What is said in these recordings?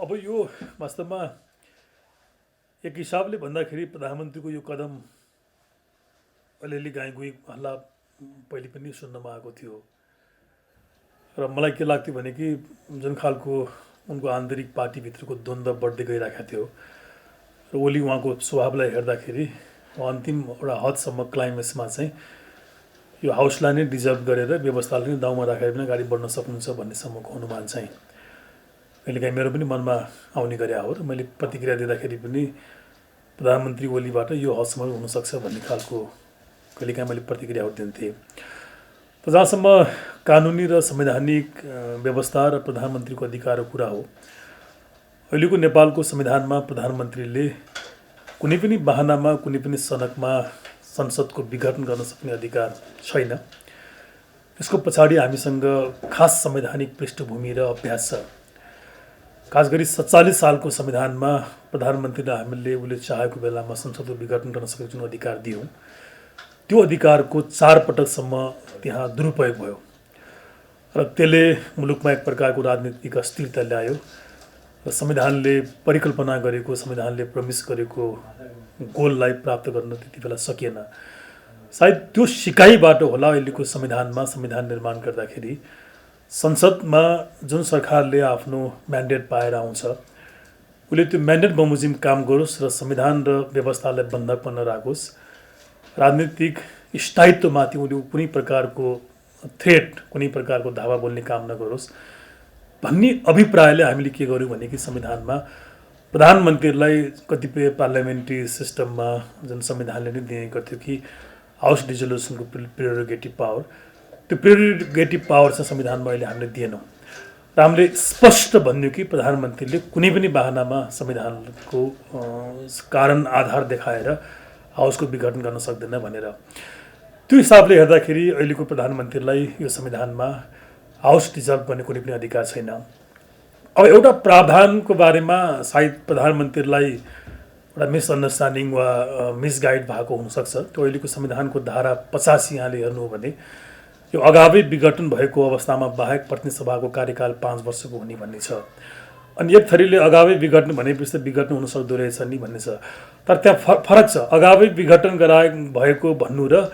अब यो वास्तवमा एक हिसाबले भन्दाखेरि प्रधानमन्त्रीको यो कदम अलिअलि गाईगुई हल्ला पहिले पनि सुन्नमा आएको थियो र मलाई के लाग्थ्यो भने कि जुन खालको उनको आन्तरिक पार्टीभित्रको द्वन्द्व बढ्दै गइरहेको थियो र ओली उहाँको स्वभावलाई हेर्दाखेरि उहाँ अन्तिम एउटा हदसम्म क्लाइमेक्समा चाहिँ यो हाउसलाई नै डिजर्भ गरेर व्यवस्थालाई नै दाउमा राखेर पनि अगाडि बढ्न सक्नुहुन्छ भन्नेसम्मको अनुमान चाहिँ कहिलेकाहीँ मेरो पनि मनमा आउने गरे हो र मैले प्रतिक्रिया दिँदाखेरि पनि प्रधानमन्त्री ओलीबाट यो हदसम्म हुनसक्छ भन्ने खालको कहिलेकाहीँ मैले प्रतिक्रियाहरू दिन्थेँ। त जहाँसम्म कानुनी र संवैधानिक व्यवस्था र प्रधानमन्त्रीको अधिकारको कुरा हो, अहिलेको नेपालको संविधानमा प्रधानमन्त्रीले कुनै पनि बहानामा कुनै पनि सनकमा संसदको विघटन गर्न सक्ने अधिकार छैन। यसको पछाडि हामीसँग खास संवैधानिक पृष्ठभूमि र अभ्यास छ। खास गरी 47 सालको संविधानमा प्रधानमन्त्रीलाई हामीले उसले चाहेको बेलामा संसदको विघटन गर्न सक्ने जुन अधिकार दियौँ, त्यो अधिकारको 4 पटकसम्म त्यहाँ दुरुपयोग भयो र त्यसले मुलुकमा एक प्रकारको राजनीतिक अस्थिरता ल्यायो र संविधानले परिकल्पना गरेको, संविधानले प्रमिस गरेको गोललाई प्राप्त गर्न त्यति बेला सकिएन। सायद त्यो सिकाइबाट होला अहिलेको संविधानमा संविधान निर्माण गर्दाखेरि संसदमा जुन सरकारले आफ्नो म्यान्डेट पाएर आउँछ उसले त्यो म्यान्डेट बमोजिम काम गरोस् र संविधान र व्यवस्थालाई बन्धकमा नराखोस्, राजनीतिक स्थायित्वमाथि उसले कुनै प्रकारको थ्रेट, कुनै प्रकारको धावा बोल्ने काम नगरोस् भन्ने अभिप्रायले हामीले के गर्यौँ भने कि संविधानमा प्रधानमन्त्रीलाई कतिपय पार्लियामेन्ट्री सिस्टममा जुन संविधानले नै दिने गर्थ्यो कि हाउस डिजोल्युसनको प्रेरोगेटिभ पावर, त्यो प्रेरोगेटिभ पावर चाहिँ संविधानमा अहिले हामीले दिएनौँ र हामीले स्पष्ट भन्यौँ कि प्रधानमन्त्रीले कुनै पनि बहानामा संविधानको कारण आधार देखाएर हाउसको विघटन गर्न सक्दैन भनेर। त्यो हिसाबले हेर्दाखेरि अहिलेको प्रधानमन्त्रीलाई यो संविधानमा हाउस डिजल्भ गर्ने कुनै पनि अधिकार छैन। अब एउटा प्रावधानको बारेमा सायद प्रधानमन्त्रीलाई एउटा मिसअन्डरस्ट्यान्डिङ वा मिसगाइड भएको हुनसक्छ। त्यो अहिलेको संविधानको धारा 85 यहाँले हेर्नु हो भने यो अगावै विघटन भएको अवस्थामा बाहेक प्रतिनिधि सभाको कार्यकाल 5 वर्षको हुने भन्ने छ। अनि एक थरीले अगावै विघटन भनेपछि विघटन हुन सक्दो रहेछ नि भन्ने छ। तर त्यहाँ फरक छ। अगावै विघटन भएको भन्नु र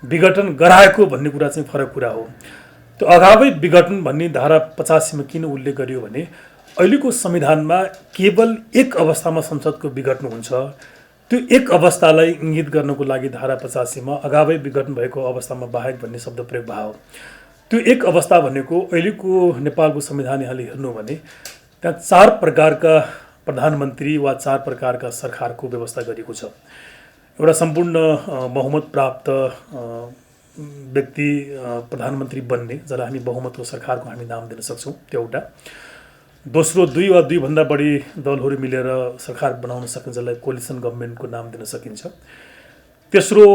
विघटन गराएको भन्ने कुरा चाहिँ फरक कुरा हो। त्यो अगावै विघटन भन्ने धारा 85 मा किन उल्लेख गरियो भने अहिलेको संविधानमा केवल एक अवस्थामा संसदको विघटन हुन्छ। त्यो एक अवस्थालाई इङ्गित गर्नको लागि धारा 85 मा अगावै विघटन भएको अवस्थामा बाहेक भन्ने शब्द प्रयोग भयो। त्यो एक अवस्था भनेको अहिलेको नेपालको संविधान यहाँले हेर्नु भने त्यहाँ 4 प्रकारका प्रधानमन्त्री वा 4 प्रकारका सरकारको व्यवस्था गरिएको छ। एउटा सम्पूर्ण बहुमत प्राप्त व्यक्ति प्रधानमन्त्री बन्ने, जसलाई हामी बहुमतको सरकारको हामी नाम दिन सक्छौँ, त्यो एउटा। दोस्रो 2 वा 2 भन्दा बढी दलहरू मिलेर सरकार बनाउन सक्ने, जसलाई कोलिसन गभर्मेन्टको नाम दिन सकिन्छ। तेस्रो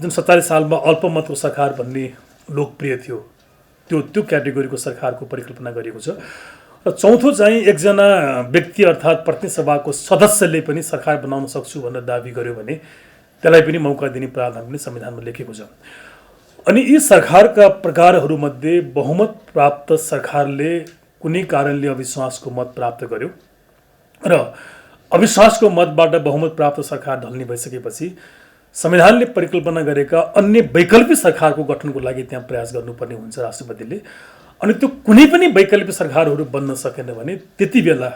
जुन 47 सालमा अल्पमतको सरकार भन्ने लोकप्रिय थियो, त्यो क्याटेगोरीको सरकारको परिकल्पना गरिएको छ। र चौथो चाहिँ एकजना व्यक्ति अर्थात् प्रतिनिधि सभाको सदस्यले पनि सरकार बनाउन सक्छु भनेर दाबी गर्यो भने त्यसलाई पनि मौका दिने प्रावधान पनि संविधानमा लेखेको छ। अनि यी सरकारका प्रकारहरूमध्ये बहुमत प्राप्त सरकारले कुनै कारणले अविश्वासको मत प्राप्त गर्यो र अविश्वासको मतबाट बहुमत प्राप्त सरकार ढल्ने भइसकेपछि संविधानले परिकल्पना गरेका अन्य वैकल्पिक सरकारको गठनको लागि त्यहाँ प्रयास गर्नुपर्ने हुन्छ राष्ट्रपतिले। अनि त्यो कुनै पनि वैकल्पिक सरकारहरू बन्न सकेन भने त्यति बेला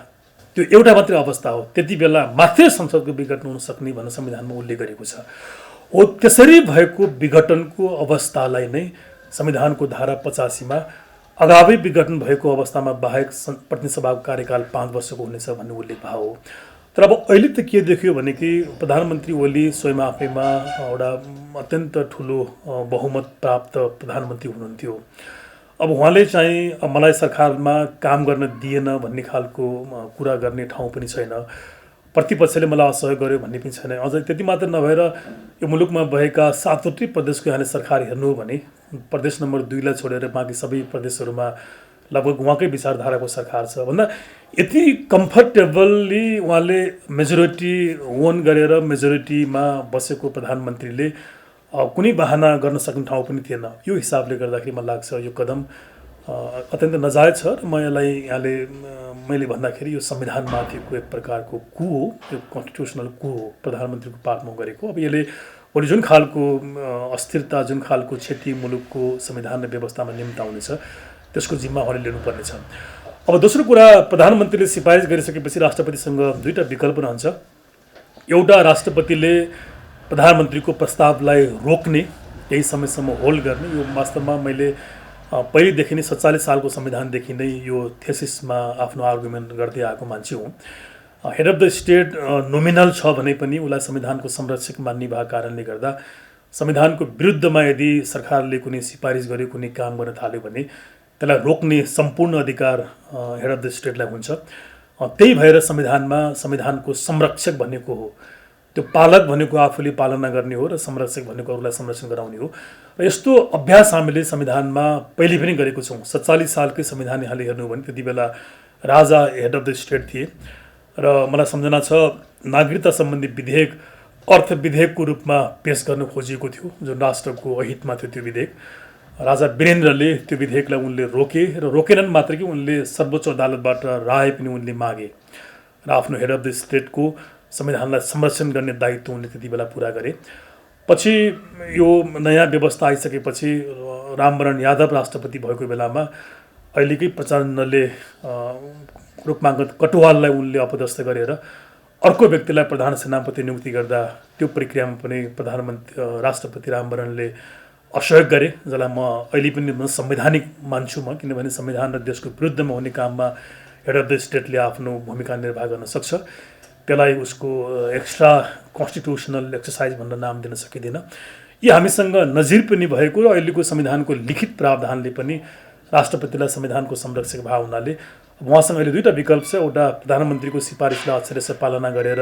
त्यो एउटा मात्रै अवस्था हो, त्यति बेला मात्रै संसदको विघटन हुन सक्ने भनेर संविधानमा उल्लेख गरेको छ। हो त्यसरी भएको विघटनको अवस्थालाई नै संविधानको धारा 85 मा अगावै विघटन भएको अवस्थामा बाहेक प्रतिनिधि सभाको कार्यकाल 5 वर्षको हुनेछ भन्ने उल्लेख भएको हो। तर अब अहिले त के देखियो भने कि प्रधानमन्त्री ओली स्वयं आफैमा एउटा अत्यन्त ठुलो बहुमत प्राप्त प्रधानमन्त्री हुनुहुन्थ्यो। अब उहाँले चाहिँ मलाई सरकारमा काम गर्न दिएन भन्ने खालको कुरा गर्ने ठाउँ पनि छैन। प्रतिपक्षले मलाई असहयोग गर्यो भन्ने पनि छैन। अझ त्यति मात्र नभएर यो मुलुकमा भएका 7वटै प्रदेशको यहाँले सरकार हेर्नु हो भने प्रदेश नम्बर 2 लाई छोडेर बाँकी सबै प्रदेशहरूमा लगभग उहाँकै विचारधाराको सरकार छ भन्दा यति कम्फर्टेबली उहाँले मेजोरिटी ओन गरेर मेजोरिटीमा बसेको प्रधानमन्त्रीले कुनै बहाना गर्न सक्ने ठाउँ पनि थिएन। यो हिसाबले गर्दाखेरि मलाई लाग्छ यो कदम अत्यन्त नजायज छ र म यसलाई यहाँले मैले भन्दाखेरि यो संविधानमाथिको एक प्रकारको कु हो, यो कन्स्टिट्युसनल कु हो प्रधानमन्त्रीको पार्टमा गरेको। अब यसले भोलि जुन खालको अस्थिरता, जुन खालको क्षति मुलुकको संविधान र व्यवस्थामा निम्ताउनेछ त्यसको जिम्मा उहाँले लिनुपर्नेछ। अब दोस्रो कुरा, प्रधानमन्त्रीले सिफारिस गरिसकेपछि राष्ट्रपतिसँग दुईटा विकल्प रहन्छ। एउटा, राष्ट्रपतिले प्रधानमन्त्रीको प्रस्तावलाई रोक्ने, केही समयसम्म होल्ड गर्ने। यो वास्तवमा मैले पहिलेदेखि नै 47 सालको संविधानदेखि नै यो थेसिसमा आफ्नो आर्गुमेन्ट गर्दै आएको मान्छे हुँ। Head of the state nominal छ भने पनि उसलाई संविधानको संरक्षक मान्ने भएको कारणले गर्दा संविधानको विरुद्धमा यदि सरकारले कुनै सिफारिस गर्यो, कुनै काम गर्न थाल्यो भने त्यसलाई रोक्ने सम्पूर्ण अधिकार हेड अफ द स्टेटलाई हुन्छ। त्यही भएर संविधानमा संविधानको संरक्षक भनेको हो, त्यो पालक भनेको आफूले पालना गर्ने हो र संरक्षक भनेको अरूलाई संरक्षण गराउने हो। र यस्तो अभ्यास हामीले संविधानमा पहिले पनि गरेको छौँ। 47 सालकै संविधान यहाँले हेर्नु भने त्यति बेला राजा हेड अफ द स्टेट थिए र मलाई सम्झना छ नागरिकता सम्बन्धी विधेयक अर्थ विधेयकको रूपमा पेश गर्न खोजिएको थियो, जुन राष्ट्रको अहितमा थियो। त्यो विधेयक राजा वीरेन्द्रले त्यो विधेयकलाई उनले रोके र रोकेनन् मात्र कि उनले सर्वोच्च अदालतबाट राय पनि उनले मागे र आफ्नो हेड अफ द स्टेटको संविधानलाई संरक्षण गर्ने दायित्व उनले त्यति बेला पुरा गरे। पछि यो नयाँ व्यवस्था आइसकेपछि रामवरण यादव राष्ट्रपति भएको बेलामा अहिलेकै प्रचण्डले रूपमाङ्गत कटुवाललाई उनले अपदस्थ गरेर अर्को व्यक्तिलाई प्रधान सेनापति नियुक्ति गर्दा त्यो प्रक्रियामा पनि राष्ट्रपति रामवरणले असहयोग गरे, जसलाई म अहिले पनि संवैधानिक मान्छु म, किनभने संविधान र देशको विरुद्धमा हुने काममा हेड अफ द स्टेटले आफ्नो भूमिका निर्वाह गर्न सक्छ। त्यसलाई उसको एक्स्ट्रा कन्स्टिट्युसनल एक्सर्साइज भनेर नाम दिन सकिँदैन। यी हामीसँग नजिर पनि भएको र अहिलेको संविधानको लिखित प्रावधानले पनि राष्ट्रपतिलाई संविधानको संरक्षक भाव हुनाले उहाँसँग अहिले दुईटा विकल्प छ। एउटा, प्रधानमन्त्रीको सिफारिसलाई अक्षरशः पालना गरेर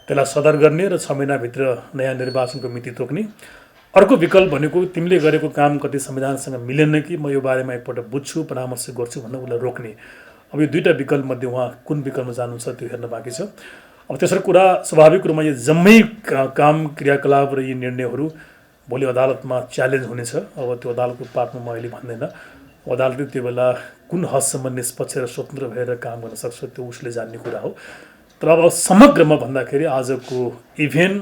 त्यसलाई सदर गर्ने र 6 महिनाभित्र नयाँ निर्वाचनको मिति तोक्ने। अर्को विकल्प भनेको तिमीले गरेको काम कति संविधानसँग मिलेन कि म यो बारेमा एकपल्ट बुझ्छु, परामर्श गर्छु भनेर उसलाई रोक्ने। अब यो दुईटा विकल्पमध्ये उहाँ कुन विकल्पमा जानुहुन्छ त्यो हेर्न बाँकी छ। अब तेस्रो कुरा, स्वाभाविक रूपमा यो जम्मै काम क्रियाकलाप र यी निर्णयहरू भोलि अदालतमा च्यालेन्ज हुनेछ। अब त्यो अदालतको पार्टमा म अहिले भन्दैन। अदालतले त्यो बेला कुन हदसम्म निष्पक्ष र स्वतन्त्र भएर काम गर्न सक्छ त्यो उसले जान्ने कुरा हो। तर अब समग्रमा भन्दाखेरि आजको इभेन्ट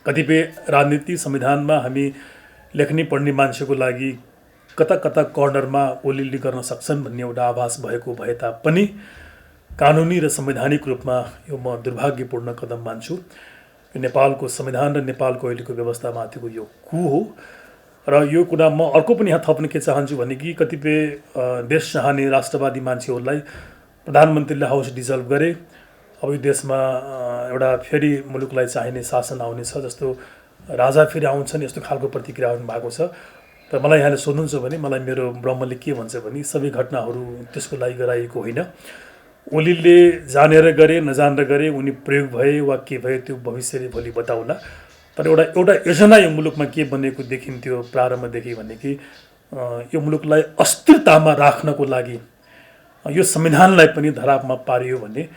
कतिपय राजनीति संविधानमा हामी लेख्ने पढ्ने मान्छेको लागि कता कता कर्नरमा ओलिल्ली गर्न सक्छन् भन्ने एउटा आभास भएको भए तापनि कानुनी र संवैधानिक रूपमा यो म दुर्भाग्यपूर्ण कदम मान्छु। यो नेपालको संविधान र नेपालको अहिलेको व्यवस्थामाथिको यो कु हो। र यो कुरा म अर्को पनि यहाँ थप्न के चाहन्छु भने कि कतिपय देश चाहने राष्ट्रवादी मान्छेहरूलाई प्रधानमन्त्रीले हाउस डिजल्भ गरे। अब यो देशमा एउटा फेरि मुलुकलाई चाहिने शासन आउनेछ, जस्तो राजा फेरि आउँछन्, यस्तो खालको प्रतिक्रिया भएको छ। तर मलाई यहाँले सोध्नुहुन्छ भने मलाई मेरो ब्रह्मले के भन्छ भने सबै घटनाहरू त्यसको लागि गराइएको होइन। ओलीले जानेर गरे नजानेर गरे, उनी प्रयोग भए वा के भए त्यो भविष्यले भोलि बताउला। तर एउटा योजना यो मुलुकमा के बनेको देखिन्थ्यो प्रारम्भदेखि भने कि यो मुलुकलाई अस्थिरतामा राख्नको लागि यो संविधानलाई पनि धरापमा पारियो भने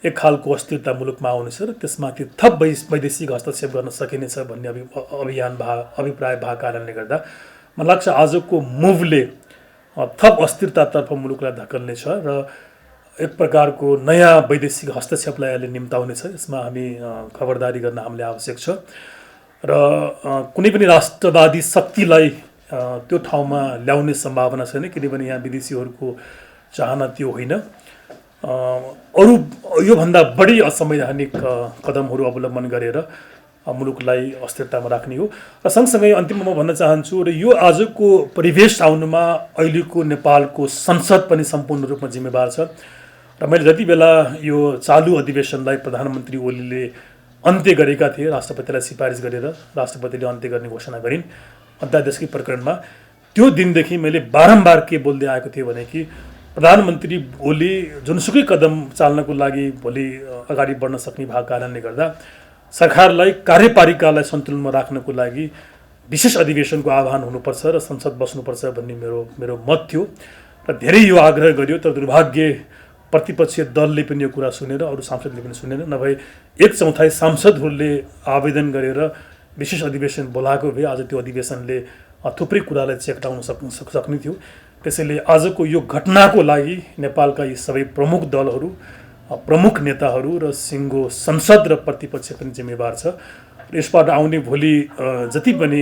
एक खालको अस्थिरता मुलुकमा आउनेछ र त्यसमाथि थप वैदेशिक हस्तक्षेप गर्न सकिनेछ भन्ने अभिप्राय भएको कारणले गर्दा मलाई लाग्छ आजको मुभले थप अस्थिरतातर्फ मुलुकलाई धकेल्नेछ र एक प्रकारको नयाँ वैदेशिक हस्तक्षेपलाई यसले निम्ताउनेछ। यसमा हामी खबरदारी गर्न हामीले आवश्यक छ र कुनै पनि राष्ट्रवादी शक्तिलाई त्यो ठाउँमा ल्याउने सम्भावना छैन, किनभने यहाँ विदेशीहरूको चाहना त्यो होइन। अरू योभन्दा बढी असंवैधानिक कदमहरू अवलम्बन गरेर मुलुकलाई अस्थिरतामा राख्ने हो। र सँगसँगै अन्तिममा म भन्न चाहन्छु र यो आजको परिवेश आउनुमा अहिलेको नेपालको संसद पनि सम्पूर्ण रूपमा जिम्मेवार छ। र मैले जति बेला यो चालु अधिवेशनलाई प्रधानमन्त्री ओलीले अन्त्य गरेका थिए, राष्ट्रपतिलाई सिफारिस गरेर राष्ट्रपतिले अन्त्य गर्ने घोषणा गरिन् अध्यादेशकै प्रकरणमा, त्यो दिनदेखि मैले बारम्बार के बोल्दै आएको थिएँ भने कि प्रधानमन्त्री ओली जुनसुकै कदम चाल्नको लागि भोलि अगाडि बढ्न सक्ने भएको कारणले गर्दा सरकारलाई कार्यपालिकालाई सन्तुलनमा राख्नको लागि विशेष अधिवेशनको आह्वान हुनुपर्छ र संसद बस्नुपर्छ भन्ने मेरो मत थियो र धेरै यो आग्रह गरियो। तर दुर्भाग्य प्रतिपक्षीय दलले पनि यो कुरा सुनेर, अरू सांसदले पनि सुनेन। नभए 1/4 सांसदहरूले आवेदन गरेर विशेष अधिवेशन बोलाएको भए आज त्यो अधिवेशनले थुप्रै कुरालाई चेक्टाउन सक्ने थियो। त्यसैले आजको यो घटनाको लागि नेपालका यी सबै प्रमुख दलहरू, प्रमुख नेताहरू र सिङ्गो संसद र प्रतिपक्ष पनि जिम्मेवार छ। यसबाट आउने भोलि जति पनि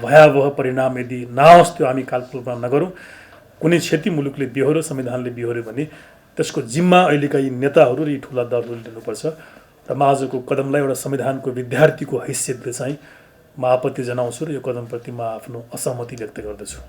भयावह परिणाम यदि नआओस् त्यो हामी कल्पना नगरौँ। कुनै क्षति मुलुकले बिहोर्यो, संविधानले बिहोर्यो भने त्यसको जिम्मा अहिलेका यी नेताहरू र यी ठुला दलहरूले लिनुपर्छ। र म आजको कदमलाई एउटा संविधानको विद्यार्थीको हैसियतले चाहिँ म आपत्ति जनाउँछु र यो कदमप्रति म आफ्नो असहमति व्यक्त गर्दछु।